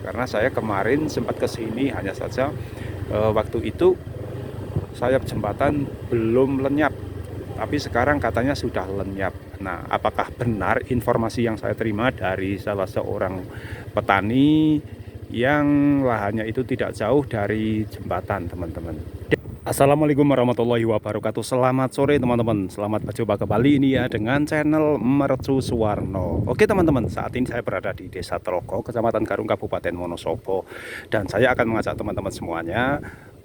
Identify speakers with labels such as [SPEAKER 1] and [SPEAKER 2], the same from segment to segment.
[SPEAKER 1] karena saya kemarin sempat ke sini, hanya saja waktu itu sayap jembatan belum lenyap, tapi sekarang katanya sudah lenyap. Nah, apakah benar informasi yang saya terima dari salah seorang petani yang lahannya itu tidak jauh dari jembatan, teman-teman? Assalamualaikum warahmatullahi wabarakatuh. Selamat sore teman-teman. Selamat berjumpa kembali ini ya dengan channel Mercu Suwarno. Oke teman-teman, saat ini saya berada di Desa Telogo, Kecamatan Garung, Kabupaten Wonosobo. Dan saya akan mengajak teman-teman semuanya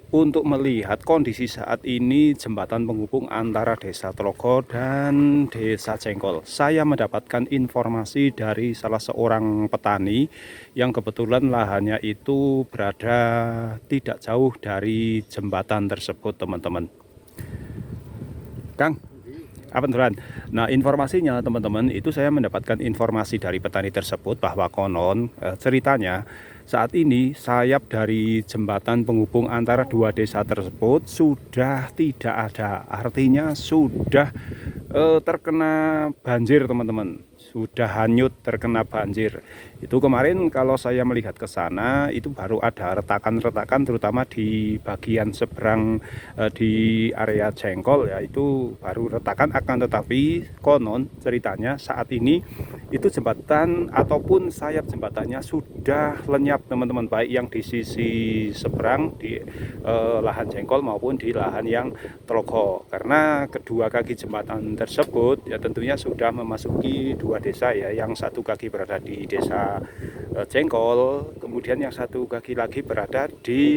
[SPEAKER 1] untuk melihat kondisi saat ini jembatan penghubung antara Desa Telogo dan Desa Jengkol. Saya mendapatkan informasi dari salah seorang petani yang kebetulan lahannya itu berada tidak jauh dari jembatan tersebut, teman-teman. Kang, apa turan? Nah, informasinya teman-teman, itu saya mendapatkan informasi dari petani tersebut bahwa konon ceritanya saat ini sayap dari jembatan penghubung antara dua desa tersebut sudah tidak ada. Artinya sudah terkena banjir, teman-teman. Sudah hanyut, terkena banjir. Itu kemarin kalau saya melihat ke sana itu baru ada retakan-retakan, terutama di bagian seberang di area Jengkol ya, itu baru retakan. Akan tetapi konon ceritanya saat ini itu jembatan ataupun sayap jembatannya sudah lenyap, teman-teman, baik yang di sisi seberang di lahan Jengkol maupun di lahan yang Telogo, karena kedua kaki jembatan tersebut ya tentunya sudah memasuki dua desa ya, yang satu kaki berada di desa Jengkol, kemudian yang satu kaki lagi berada di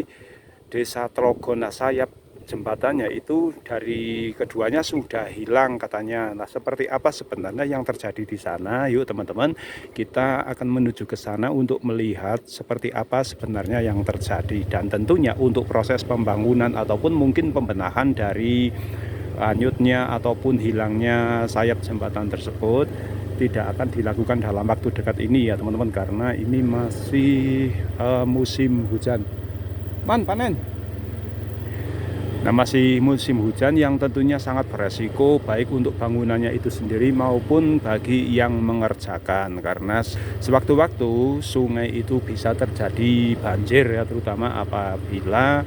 [SPEAKER 1] desa Telogo. Nah, sayap jembatannya itu dari keduanya sudah hilang katanya. Nah, seperti apa sebenarnya yang terjadi di sana? Yuk teman-teman, kita akan menuju ke sana untuk melihat seperti apa sebenarnya yang terjadi. Dan tentunya untuk proses pembangunan ataupun mungkin pembenahan dari hanyutnya ataupun hilangnya sayap jembatan tersebut tidak akan dilakukan dalam waktu dekat ini ya teman-teman, karena ini masih musim hujan. Panen. Nah, masih musim hujan yang tentunya sangat beresiko baik untuk bangunannya itu sendiri maupun bagi yang mengerjakan, karena sewaktu-waktu sungai itu bisa terjadi banjir ya, terutama apabila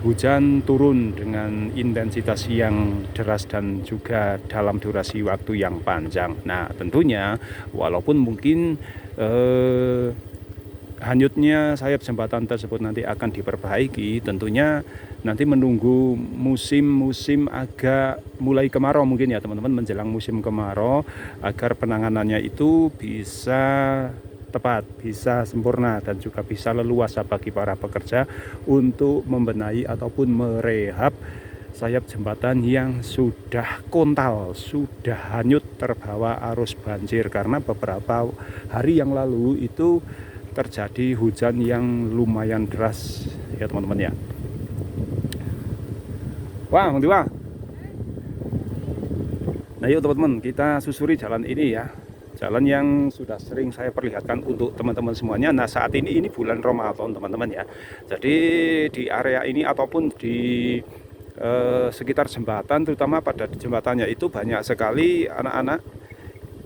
[SPEAKER 1] hujan turun dengan intensitas yang deras dan juga dalam durasi waktu yang panjang. Nah, tentunya walaupun mungkin hanyutnya sayap jembatan tersebut nanti akan diperbaiki, tentunya nanti menunggu musim agak mulai kemarau mungkin ya teman-teman, menjelang musim kemarau, agar penanganannya itu bisa tepat, bisa sempurna dan juga bisa leluasa bagi para pekerja untuk membenahi ataupun merehab sayap jembatan yang sudah kontal, sudah hanyut terbawa arus banjir, karena beberapa hari yang lalu itu terjadi hujan yang lumayan deras ya teman-teman ya. Wah, Bang. Nah, yuk teman-teman, kita susuri jalan ini ya. Jalan yang sudah sering saya perlihatkan untuk teman-teman semuanya. Nah, saat ini bulan Ramadan, teman-teman ya. Jadi di area ini ataupun di sekitar jembatan, terutama pada jembatannya itu banyak sekali anak-anak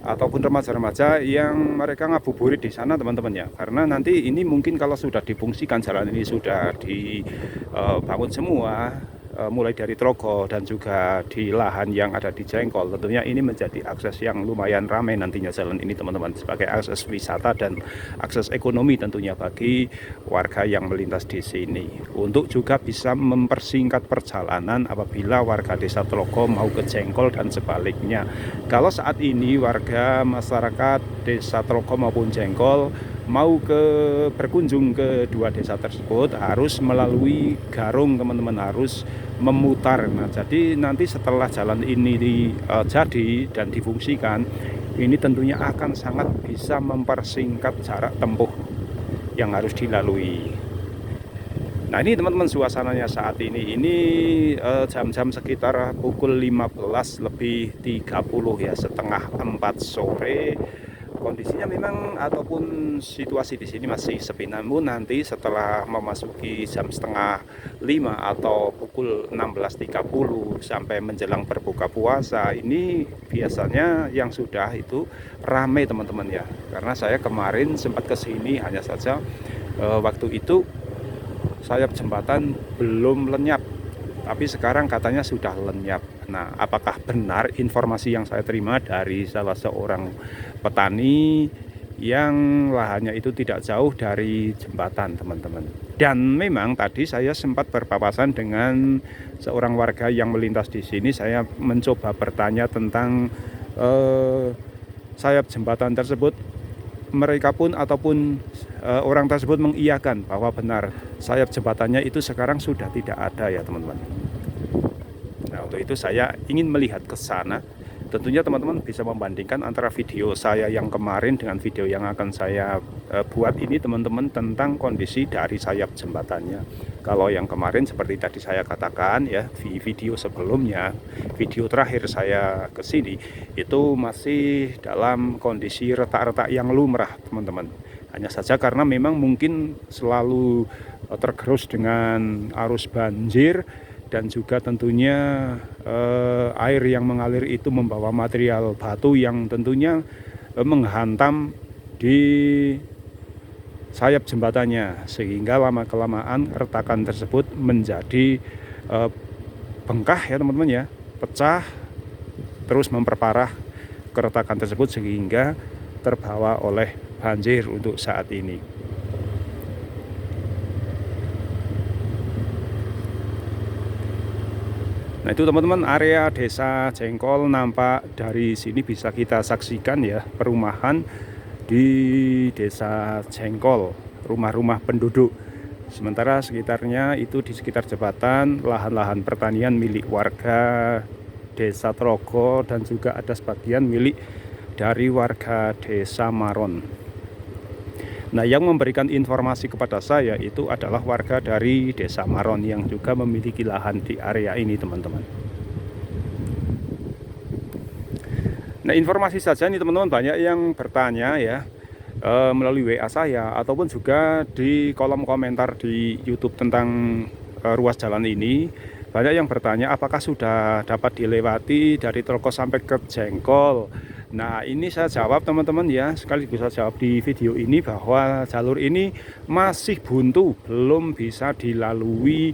[SPEAKER 1] ataupun remaja-remaja yang mereka ngabuburit di sana, teman-teman ya. Karena nanti ini mungkin kalau sudah difungsikan, jalan ini sudah dibangun semua, mulai dari Telogo dan juga di lahan yang ada di Jengkol, tentunya ini menjadi akses yang lumayan ramai nantinya jalan ini, teman-teman, sebagai akses wisata dan akses ekonomi tentunya bagi warga yang melintas di sini, untuk juga bisa mempersingkat perjalanan apabila warga desa Telogo mau ke Jengkol dan sebaliknya. Kalau saat ini warga masyarakat desa Telogo maupun Jengkol mau berkunjung ke dua desa tersebut harus melalui Garung, teman-teman, harus memutar. Nah, jadi nanti setelah jalan ini jadi dan difungsikan, ini tentunya akan sangat bisa mempersingkat jarak tempuh yang harus dilalui. Nah, ini teman-teman suasananya saat ini jam-jam sekitar pukul 15:30 ya, setengah 4 sore. Kondisinya memang ataupun situasi di sini masih sepi, namun nanti setelah memasuki jam setengah 5 atau pukul 16:30 sampai menjelang berbuka puasa, ini biasanya yang sudah itu ramai, teman-teman ya. Karena saya kemarin sempat ke sini, hanya saja waktu itu sayap jembatan belum lenyap, tapi sekarang katanya sudah lenyap. Nah, apakah benar informasi yang saya terima dari salah seorang petani yang lahannya itu tidak jauh dari jembatan, teman-teman? Dan memang tadi saya sempat berpapasan dengan seorang warga yang melintas di sini. Saya mencoba bertanya tentang sayap jembatan tersebut. Mereka pun ataupun orang tersebut mengiyakan bahwa benar sayap jembatannya itu sekarang sudah tidak ada ya, teman-teman. Nah, untuk itu saya ingin melihat ke sana. Tentunya teman-teman bisa membandingkan antara video saya yang kemarin dengan video yang akan saya buat ini, teman-teman, tentang kondisi dari sayap jembatannya. Kalau yang kemarin seperti tadi saya katakan ya, di video sebelumnya, video terakhir saya ke sini itu masih dalam kondisi retak-retak yang lumrah, teman-teman. Hanya saja karena memang mungkin selalu tergerus dengan arus banjir, dan juga tentunya air yang mengalir itu membawa material batu yang tentunya menghantam di sayap jembatannya, sehingga lama-kelamaan retakan tersebut menjadi bengkah ya, teman-teman ya, pecah, terus memperparah keretakan tersebut sehingga terbawa oleh banjir untuk saat ini. Nah, itu teman-teman, area Desa Jengkol nampak dari sini bisa kita saksikan ya, perumahan di Desa Jengkol, rumah-rumah penduduk. Sementara sekitarnya itu di sekitar jembatan lahan-lahan pertanian milik warga Desa Trogo, dan juga ada sebagian milik dari warga Desa Maron. Nah, yang memberikan informasi kepada saya itu adalah warga dari Desa Maron yang juga memiliki lahan di area ini, teman-teman. Nah, informasi saja nih, teman-teman, banyak yang bertanya ya melalui WA saya ataupun juga di kolom komentar di YouTube tentang ruas jalan ini. Banyak yang bertanya apakah sudah dapat dilewati dari Trogo sampai ke Jengkol. Nah, ini saya jawab, teman-teman ya, sekaligus saya jawab di video ini bahwa jalur ini masih buntu, belum bisa dilalui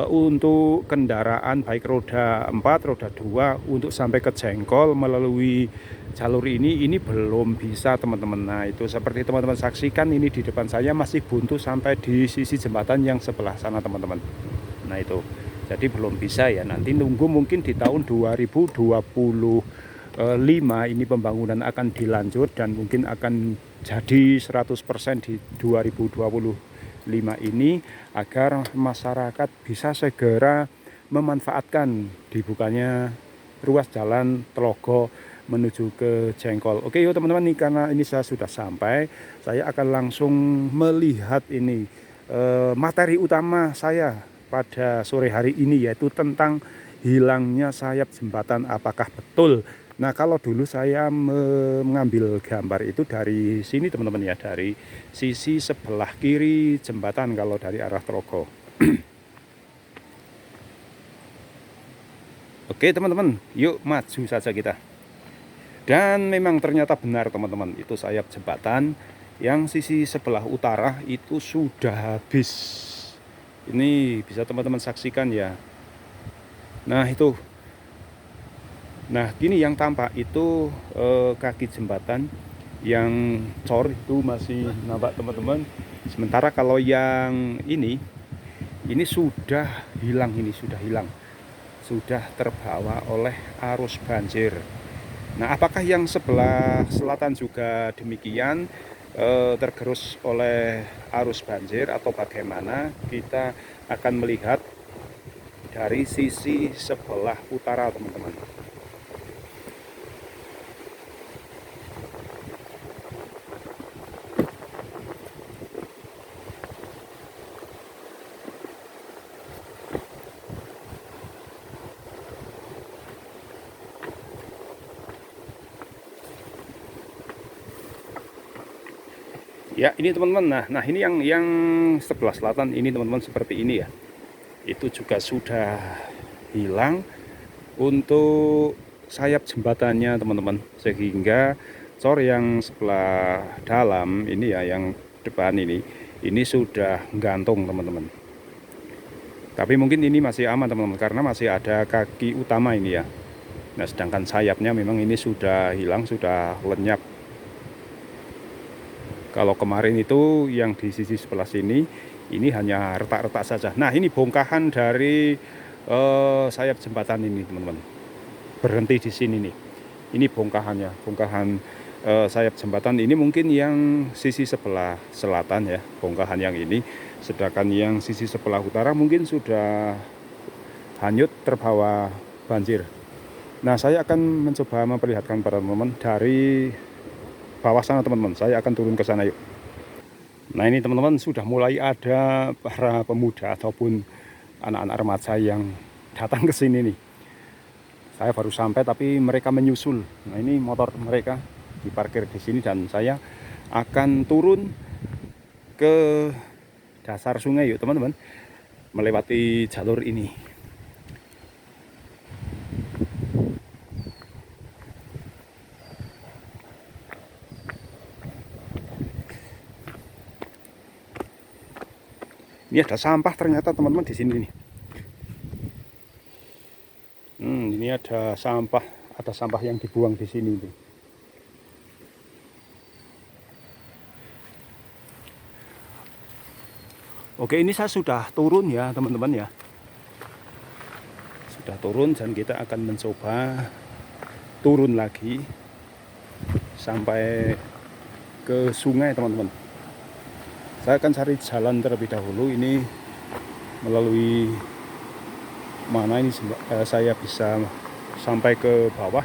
[SPEAKER 1] untuk kendaraan baik roda 4, roda 2 untuk sampai ke Jengkol melalui jalur ini belum bisa, teman-teman. Nah, itu seperti teman-teman saksikan ini di depan saya masih buntu sampai di sisi jembatan yang sebelah sana, teman-teman. Nah, itu jadi belum bisa ya, nanti nunggu mungkin di tahun 2025 ini pembangunan akan dilanjut dan mungkin akan jadi 100% di 2025 ini, agar masyarakat bisa segera memanfaatkan dibukanya ruas jalan Trogo menuju ke Jengkol. Oke yuk teman-teman, nih karena ini saya sudah sampai, saya akan langsung melihat ini materi utama saya pada sore hari ini, yaitu tentang hilangnya sayap jembatan. Apakah betul? Nah, kalau dulu saya mengambil gambar itu dari sini, teman-teman ya, dari sisi sebelah kiri jembatan kalau dari arah Trogo. Oke teman-teman, yuk maju saja kita. Dan memang ternyata benar, teman-teman, itu sayap jembatan yang sisi sebelah utara itu sudah habis. Ini bisa teman-teman saksikan ya. Nah, itu. Nah, gini yang tampak itu kaki jembatan yang cor itu masih nampak, teman-teman. Sementara kalau yang ini sudah hilang, sudah terbawa oleh arus banjir. Nah, apakah yang sebelah selatan juga demikian tergerus oleh arus banjir atau bagaimana? Kita akan melihat dari sisi sebelah utara, teman-teman. Ya, ini teman-teman. Nah, ini yang sebelah selatan ini, teman-teman, seperti ini ya. Itu juga sudah hilang untuk sayap jembatannya, teman-teman. Sehingga cor yang sebelah dalam ini ya, yang depan ini ini sudah gantung teman-teman. Tapi mungkin ini masih aman teman-teman, karena masih ada kaki utama ini ya. Nah sedangkan sayapnya memang ini sudah hilang, sudah lenyap. Kalau kemarin itu yang di sisi sebelah sini, ini hanya retak-retak saja. Nah ini bongkahan dari sayap jembatan ini teman-teman. Berhenti di sini nih. Ini bongkahannya, bongkahan sayap jembatan ini mungkin yang sisi sebelah selatan ya, bongkahan yang ini. Sedangkan yang sisi sebelah utara mungkin sudah hanyut terbawa banjir. Nah saya akan mencoba memperlihatkan para teman-teman dari bawah sana teman-teman. Saya akan turun ke sana yuk. Nah ini teman-teman, sudah mulai ada para pemuda ataupun anak-anak remaja yang datang ke sini nih. Saya baru sampai tapi mereka menyusul. Nah ini motor mereka diparkir di sini dan saya akan turun ke dasar sungai yuk teman-teman, melewati jalur ini. Ini ada sampah ternyata teman-teman di sini nih. Ini ada sampah yang dibuang di sini nih. Oke, ini saya sudah turun ya teman-teman ya. Sudah turun dan kita akan mencoba turun lagi sampai ke sungai teman-teman. Saya akan cari jalan terlebih dahulu ini melalui mana ini saya bisa sampai ke bawah.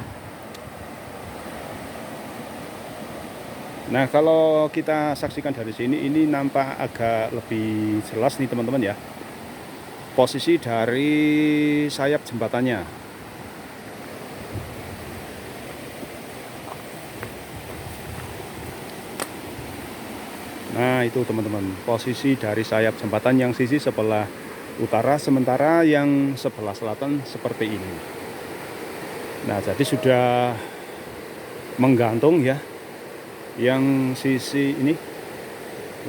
[SPEAKER 1] Nah kalau kita saksikan dari sini ini nampak agak lebih jelas nih teman-teman ya, posisi dari sayap jembatannya. Nah itu teman-teman, posisi dari sayap jembatan yang sisi sebelah utara, sementara yang sebelah selatan seperti ini. Nah jadi sudah menggantung ya, yang sisi ini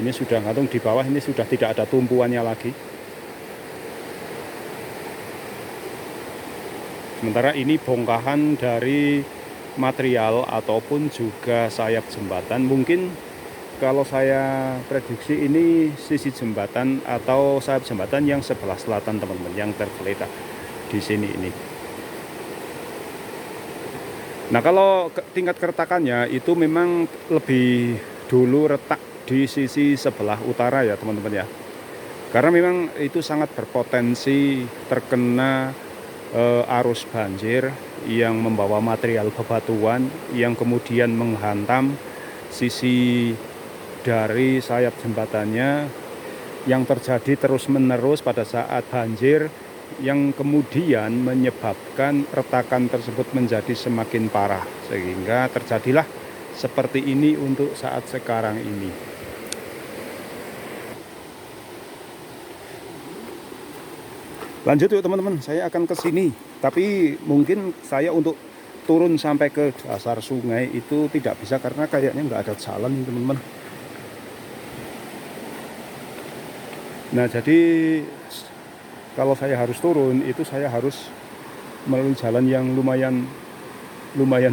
[SPEAKER 1] sudah gantung, di bawah ini sudah tidak ada tumpuannya lagi. Sementara ini bongkahan dari material ataupun juga sayap jembatan. Mungkin kalau saya prediksi ini sisi jembatan atau sayap jembatan yang sebelah selatan teman-teman, yang tergeletak di sini ini. Nah kalau tingkat keretakannya itu memang lebih dulu retak di sisi sebelah utara ya teman-teman ya. Karena memang itu sangat berpotensi terkena arus banjir yang membawa material bebatuan yang kemudian menghantam sisi dari sayap jembatannya, yang terjadi terus-menerus pada saat banjir, yang kemudian menyebabkan retakan tersebut menjadi semakin parah, sehingga terjadilah seperti ini untuk saat sekarang ini. Lanjut yuk teman-teman, saya akan ke sini, tapi mungkin saya untuk turun sampai ke dasar sungai itu tidak bisa karena kayaknya nggak ada jalan nih teman-teman. Nah jadi kalau saya harus turun itu saya harus melalui jalan yang lumayan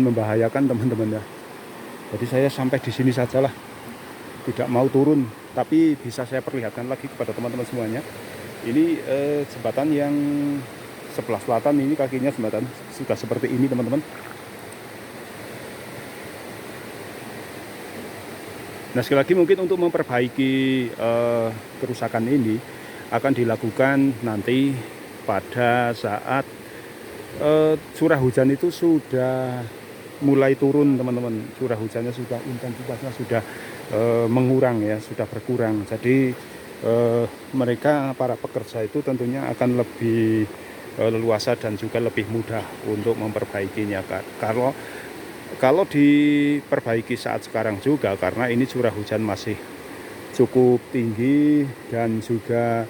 [SPEAKER 1] membahayakan teman-teman ya. Jadi saya sampai di sini sajalah, tidak mau turun, tapi bisa saya perlihatkan lagi kepada teman-teman semuanya. Ini jembatan yang sebelah selatan ini, kakinya jembatan sudah seperti ini teman-teman. Nah sekali lagi mungkin untuk memperbaiki kerusakan ini akan dilakukan nanti pada saat curah hujan itu sudah mulai turun teman-teman. Curah hujannya sudah, intensitasnya sudah mengurang ya, sudah berkurang. Jadi mereka para pekerja itu tentunya akan lebih leluasa dan juga lebih mudah untuk memperbaikinya. Kalau diperbaiki saat sekarang juga, karena ini curah hujan masih cukup tinggi dan juga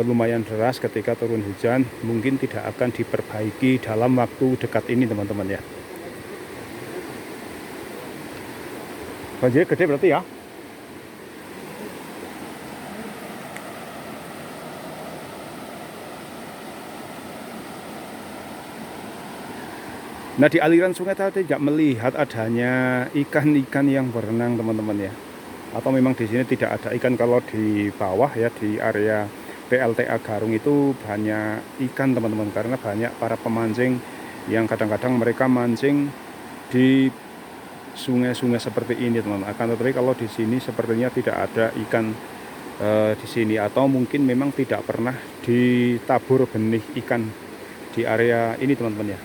[SPEAKER 1] lumayan deras ketika turun hujan, mungkin tidak akan diperbaiki dalam waktu dekat ini teman-teman ya. Banjir gede berarti ya. Nah, di aliran sungai tadi tidak melihat adanya ikan-ikan yang berenang teman-teman ya. Atau memang di sini tidak ada ikan. Kalau di bawah ya, di area PLTA Garung itu banyak ikan teman-teman, karena banyak para pemancing yang kadang-kadang mereka mancing di sungai-sungai seperti ini teman-teman. Akan tetapi kalau di sini sepertinya tidak ada ikan di sini, atau mungkin memang tidak pernah ditabur benih ikan di area ini teman-teman ya.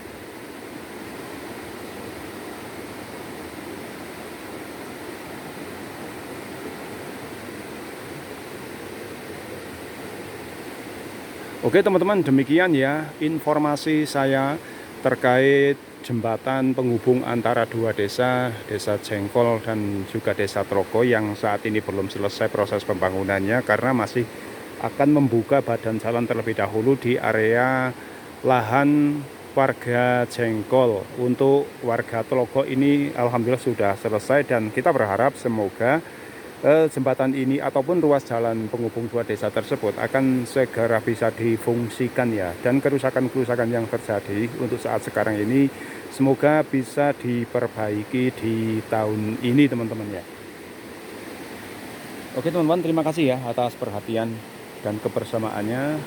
[SPEAKER 1] Oke teman-teman, demikian ya informasi saya terkait jembatan penghubung antara dua desa, Desa Jengkol dan juga Desa Trogo, yang saat ini belum selesai proses pembangunannya karena masih akan membuka badan jalan terlebih dahulu di area lahan warga Jengkol. Untuk warga Trogo ini alhamdulillah sudah selesai, dan kita berharap semoga jembatan ini ataupun ruas jalan penghubung dua desa tersebut akan segera bisa difungsikan ya, dan kerusakan-kerusakan yang terjadi untuk saat sekarang ini semoga bisa diperbaiki di tahun ini teman-teman ya. Oke teman-teman, terima kasih ya atas perhatian dan kebersamaannya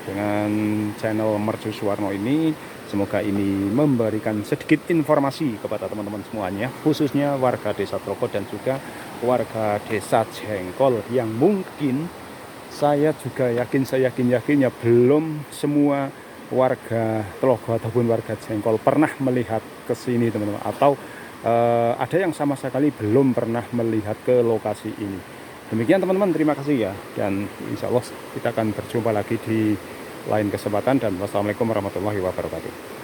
[SPEAKER 1] dengan channel Mercu Suwarno ini. Semoga ini memberikan sedikit informasi kepada teman-teman semuanya, khususnya warga Desa Trogo dan juga warga Desa Jengkol, yang mungkin saya juga yakin, saya yakin ya belum semua warga Trogo ataupun warga Jengkol pernah melihat ke sini teman-teman, atau ada yang sama sekali belum pernah melihat ke lokasi ini. Demikian teman-teman, terima kasih ya, dan insya Allah kita akan berjumpa lagi di lain kesempatan, dan wassalamualaikum warahmatullahi wabarakatuh.